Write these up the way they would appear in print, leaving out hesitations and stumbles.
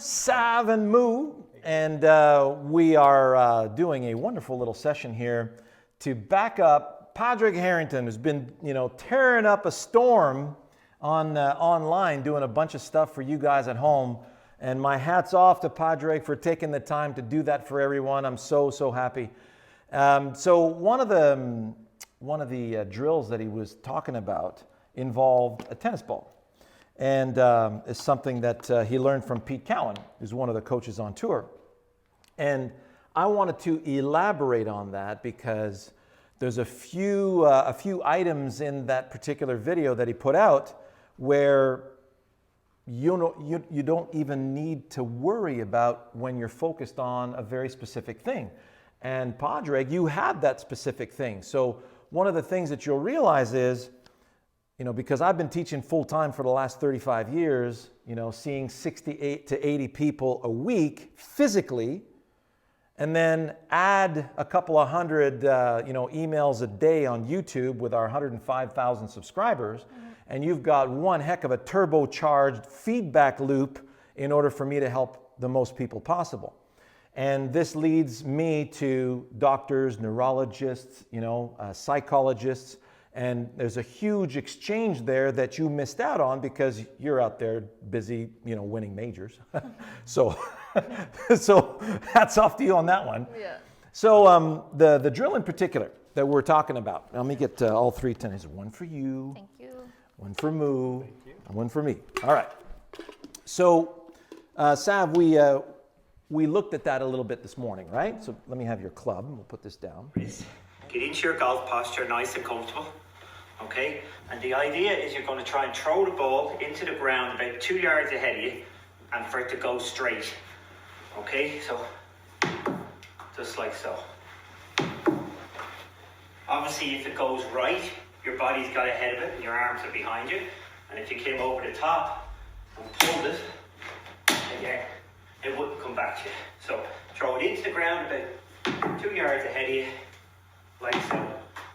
Sav and Moo, and we are doing a wonderful little session here to back up Padraig Harrington, who's been, tearing up a storm on online, doing a bunch of stuff for you guys at home. And my hat's off to Padraig for taking the time to do that for everyone. I'm so happy. So one of the drills that he was talking about involved a tennis ball. And it's something that he learned from Pete Cowan, who's one of the coaches on tour. And I wanted to elaborate on that because there's a few items in that particular video that he put out where you don't even need to worry about when you're focused on a very specific thing. And Padraig, you had that specific thing. So one of the things that you'll realize is, because I've been teaching full time for the last 35 years, seeing 68 to 80 people a week physically, and then add a couple of hundred, emails a day on YouTube with our 105,000 subscribers, and you've got one heck of a turbocharged feedback loop in order for me to help the most people possible. And this leads me to doctors, neurologists, psychologists, and there's a huge exchange there that you missed out on because you're out there busy, winning majors. So hats off to you on that one. Yeah. So the drill in particular that we're talking about. Let me get all three tennis. One for you. Thank you. One for Moo. Thank you. And one for me. All right. So Sav, we looked at that a little bit this morning, right? So let me have your club. We'll put this down. Get into your golf posture, nice and comfortable. Okay, and the idea is you're going to try and throw the ball into the ground about 2 yards ahead of you and for it to go straight. Okay, so just like so. Obviously, if it goes right, your body's got ahead of it and your arms are behind you. And if you came over the top and pulled it, again, it wouldn't come back to you. So throw it into the ground about 2 yards ahead of you, like so.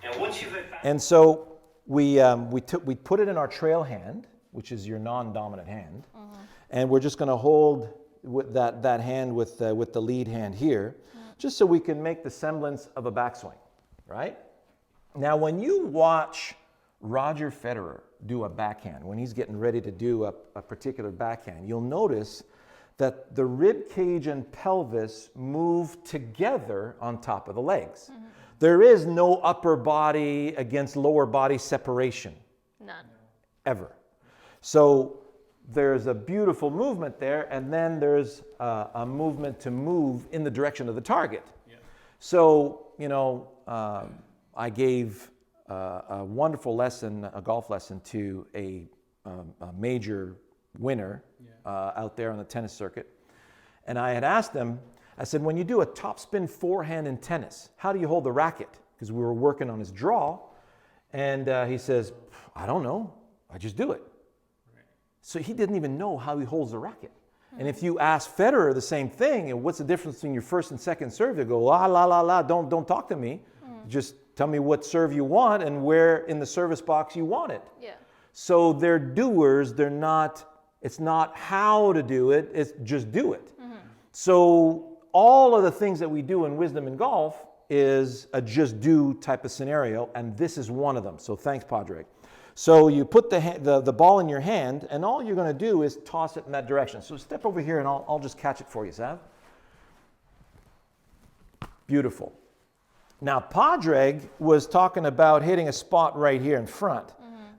Now once you've advanced. And so we put it in our trail hand, which is your non-dominant hand, and we're just going to hold with that hand with the lead hand here, just so we can make the semblance of a backswing, right? Now, when you watch Roger Federer do a backhand, when he's getting ready to do a particular backhand, you'll notice that the rib cage and pelvis move together on top of the legs. There is no upper body against lower body separation. None. Ever. So there's a beautiful movement there, and then there's a movement to move in the direction of the target. Yeah. So, I gave a wonderful lesson, a golf lesson, to a major winner out there on the tennis circuit. And I had asked him, I said, when you do a topspin forehand in tennis, how do you hold the racket? Because we were working on his draw. And he says, I don't know. I just do it. Right. So he didn't even know how he holds the racket. And if you ask Federer the same thing, and what's the difference between your first and second serve? They go, la, don't talk to me. Just tell me what serve you want and where in the service box you want it. Yeah. So they're doers. It's not how to do it. It's just do it. So all of the things that we do in Wisdom in Golf is a just do type of scenario, and this is one of them. So thanks, Padraig. So you put the ball in your hand, and all you're going to do is toss it in that direction. So step over here, and I'll just catch it for you, Sav. Beautiful. Now, Padraig was talking about hitting a spot right here in front.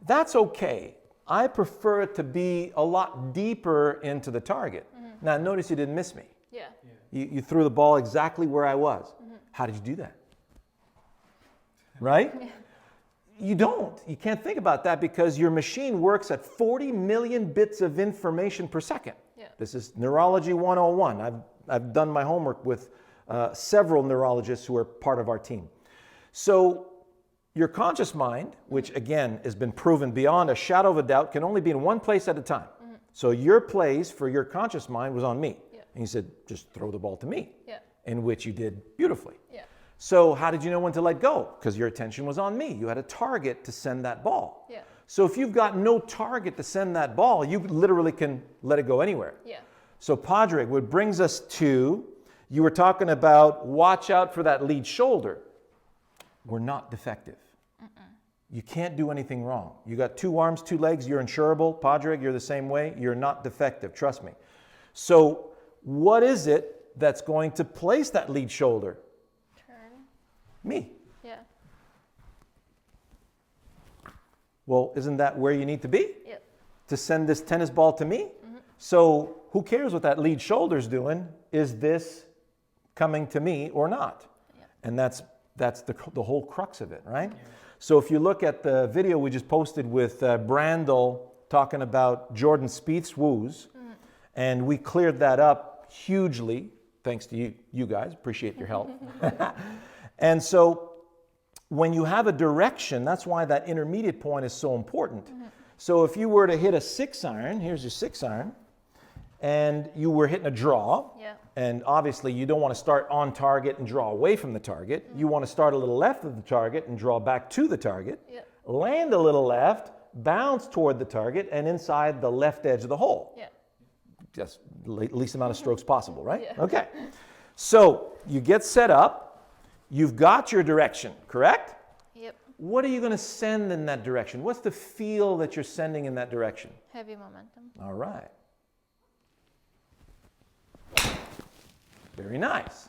That's okay. I prefer it to be a lot deeper into the target. Now, notice you didn't miss me. Yeah. You threw the ball exactly where I was. How did you do that? Right? Yeah. You don't. You can't think about that because your machine works at 40 million bits of information per second. Yeah. This is Neurology 101. I've done my homework with several neurologists who are part of our team. So your conscious mind, which again has been proven beyond a shadow of a doubt, can only be in one place at a time. So your place for your conscious mind was on me. And you said, just throw the ball to me, in which you did beautifully. Yeah. So how did you know when to let go? Because your attention was on me. You had a target to send that ball. Yeah. So if you've got no target to send that ball, you literally can let it go anywhere. Yeah. So Padraig, what brings us to, you were talking about watch out for that lead shoulder. We're not defective. You can't do anything wrong. You got 2 arms, 2 legs, you're insurable. Padraig, you're the same way. You're not defective, trust me. So what is it that's going to place that lead shoulder? Turn. Me. Yeah. Well, isn't that where you need to be? Yep. To send this tennis ball to me? So who cares what that lead shoulder's doing? Is this coming to me or not? Yep. And that's the whole crux of it, right? Yeah. So if you look at the video we just posted with Brandel talking about Jordan Spieth's woos, and we cleared that up hugely, thanks to you guys, appreciate your help. And so when you have a direction, that's why that intermediate point is so important. So if you were to hit a 6-iron, here's your 6-iron, and you were hitting a draw, Yeah. and obviously you don't want to start on target and draw away from the target. You want to start a little left of the target and draw back to the target, Yep. land a little left, bounce toward the target, and inside the left edge of the hole. Yeah. Just least amount of strokes possible, right? Yeah. Okay. So you get set up, you've got your direction, correct? Yep. What are you going to send in that direction? What's the feel that you're sending in that direction? Heavy momentum. All right. Very nice.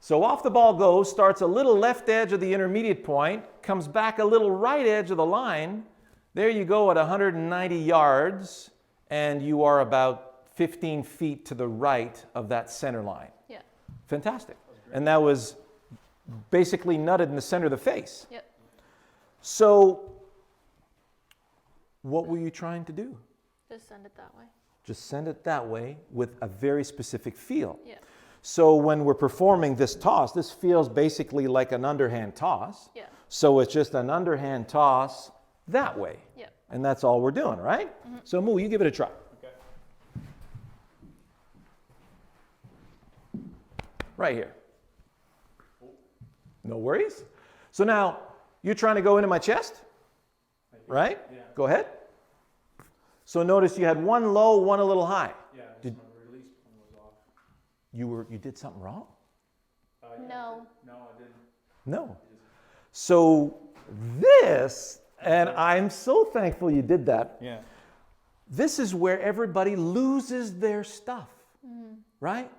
So off the ball goes, starts a little left edge of the intermediate point, comes back a little right edge of the line. There you go at 190 yards, and you are about 15 feet to the right of that center line. Yeah. Fantastic. And that was basically nutted in the center of the face. Yep. So what were you trying to do? Just send it that way. Just send it that way with a very specific feel. Yeah. So when we're performing this toss, this feels basically like an underhand toss. Yeah. So it's just an underhand toss that way. Yeah. And that's all we're doing, right? So Moo, you give it a try. Okay. Right here. No worries. So now you're trying to go into my chest, right? Yeah. Go ahead. So notice you had one low, one a little high. Yeah, Did- my release one was off. You did something wrong? Yeah, No. No, I didn't. No. So this, and I'm so thankful you did that. Yeah. This is where everybody loses their stuff, right?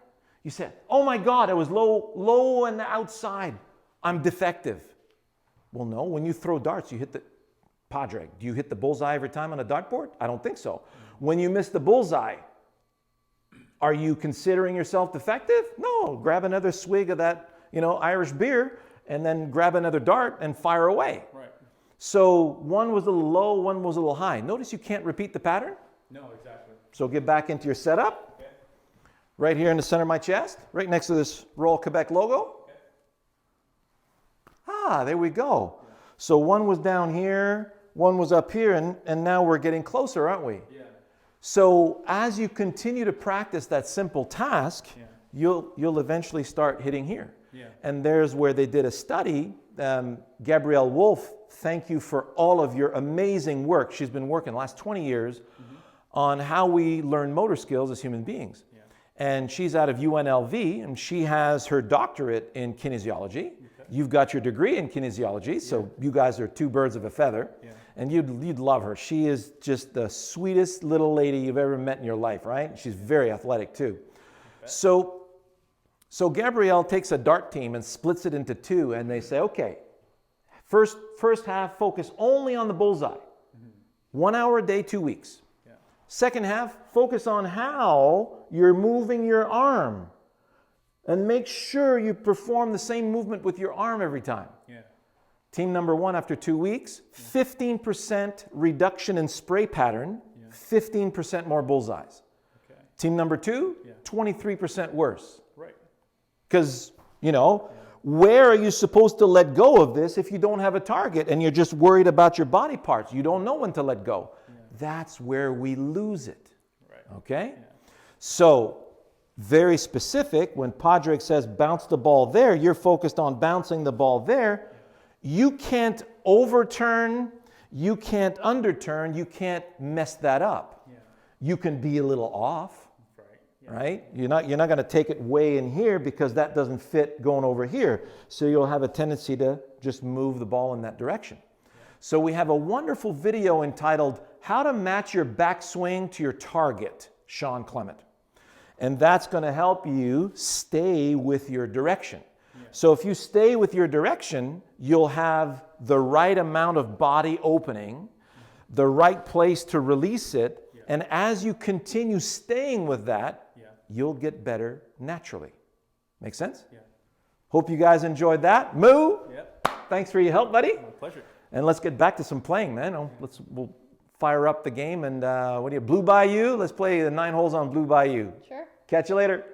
You said, oh my God, I was low on the outside. I'm defective. Well, no, when you throw darts, you hit the, Padraig, do you hit the bullseye every time on a dartboard? I don't think so. When you miss the bullseye, are you considering yourself defective? No, grab another swig of that, Irish beer, and then grab another dart and fire away. Right. So one was a little low, one was a little high. Notice you can't repeat the pattern. No, exactly. So get back into your setup. Okay. Right here in the center of my chest, right next to this Royal Quebec logo. Okay. Ah, there we go. So one was down here, one was up here, and now we're getting closer, aren't we? Yeah. So as you continue to practice that simple task, Yeah. you'll eventually start hitting here. Yeah. And there's where they did a study. Gabrielle Wolf, thank you for all of your amazing work. She's been working the last 20 years on how we learn motor skills as human beings. Yeah. And she's out of UNLV, and she has her doctorate in kinesiology. You've got your degree in kinesiology, so you guys are 2 birds of a feather. Yeah. And you'd love her. She is just the sweetest little lady you've ever met in your life, right? She's very athletic too. So Gabrielle takes a dart team and splits it into 2, and they say, okay, first half, focus only on the bullseye. 1 hour a day, 2 weeks. Yeah. Second half, focus on how you're moving your arm. And make sure you perform the same movement with your arm every time. Yeah. Team number 1, after 2 weeks, 15% reduction in spray pattern, 15% more bullseyes. Okay. Team number 2, 23% worse. Right. Because, where are you supposed to let go of this if you don't have a target and you're just worried about your body parts? You don't know when to let go. Yeah. That's where we lose it. Right. Okay? Yeah. So, very specific, when Padraig says bounce the ball there, you're focused on bouncing the ball there. You can't overturn, you can't underturn, you can't mess that up. Yeah. You can be a little off, Right. right? You're not going to take it way in here because that doesn't fit going over here. So you'll have a tendency to just move the ball in that direction. So we have a wonderful video entitled How to Match Your Backswing to Your Target, Shawn Clement. And that's going to help you stay with your direction. So if you stay with your direction, you'll have the right amount of body opening, the right place to release it, and as you continue staying with that, you'll get better naturally. Make sense? Yeah. Hope you guys enjoyed that. Moo! Yep. Thanks for your help, buddy. My pleasure. And let's get back to some playing, man. We'll fire up the game and Blue Bayou? Let's play the 9 holes on Blue Bayou. Sure. Catch you later.